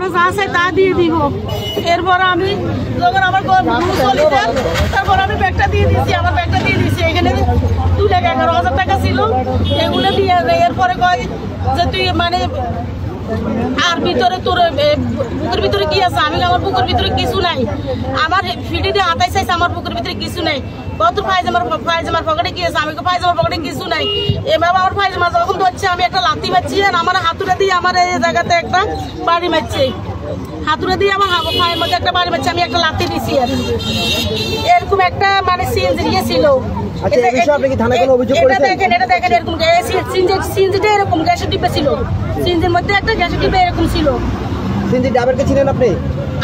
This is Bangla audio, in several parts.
আমরা যা চাই তা দিয়ে দিব। এরপর আমি যখন আমার তারপর আমি ব্যাগটা দিয়ে দিচ্ছি, আমার ব্যাগটা দিয়ে দিচ্ছি। এখানে 2,11,000 টাকা ছিল, এগুলো দিয়ে এরপরে কয় যে তুই মানে আর ভিতরে তোর বুকের ভিতরে কি আছে? আমি আমার বুকের ভিতরে কিছু নাই, আমার ফিটে দিয়ে হাতাই চাইছে, আমার বুকের ভিতরে কিছু নাই। কত পায়জামার পকেটে কি আছে? আমি পায়জামার পকেটে কিছু নাই। এভাবে আমার পায়জামা যখন ধরছে আমি একটা লাথি মারছি, আর আমার হাতুড়ে দিয়ে আমার এই জায়গাতে একটা বাড়ি মারছে, হাতুড়ে দিয়ে আমার পায়ের মধ্যে একটা বাড়ি মারছে, আমি একটা লাথি দিছি। আর এরকম একটা মানে সিএনজি ছিল। এরকম গ্যাসের ডিব্বা ছিল, সিএনজির মধ্যে একটা গ্যাসের ডিব্বা এরকম ছিল।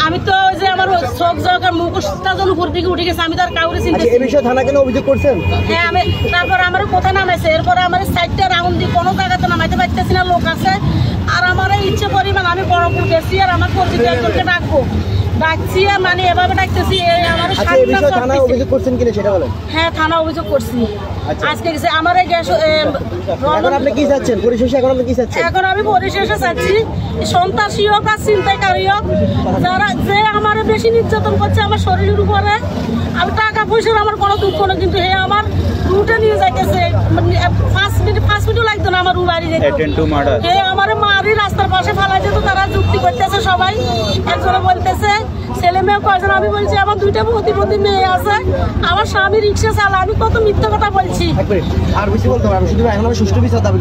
আমি তো ওই যে আমার চোখ জগার মুখটা যখন উপর দিকে উঠে গেছে, আমি তো আর কাউরে চিনতে অভিযোগ করছেন। হ্যাঁ, আমি তারপর আমার কোথায় নামাইছে, এরপরে আমার সাইডটা রাউন্ড দিয়ে কোনো জায়গাতে নামাইতে পারতেছি না, লোক আছে। আর আমার ইচ্ছে পরিমাণ আমি বড়পুর গেছি, আর আমার পরিচিত একজনকে ডাকছি, মানে এভাবে ডাকতেছি। হ্যাঁ, থানা অভিযোগ করছি আজকে গেছে আমার এই গ্যাস। এখন আমি পরিশেষে চাচ্ছি সন্ত্রাসী হোক আর ছিনতাইকারী হোক, যারা যে আমার বেশি নির্যাতন করছে আমার শরীরের উপরে, আমি টাকা পয়সার আমার কোনো দুঃখ না, কিন্তু হে আমার রুটে নিয়ে যাইতেছে। 5 মিনিটও লাগতো না আমার বাড়ি যেতে। হে আমার মারি রাস্তার পাশে ফালাই যেত, তারা যুক্তি করতেছে সবাই। একজনে বলতেছে ছেলে মেয়ে কয়জন? আমি বলছি আমার 2টা প্রতিবন্ধী মেয়ে আছে, আমার স্বামী রিক্সা চালা। আমি কত মিথ্যা কথা বলছি। আর বেশি বলতে হবে, আমি শুধু এখন আমি সুষ্ঠু বিচার দাবি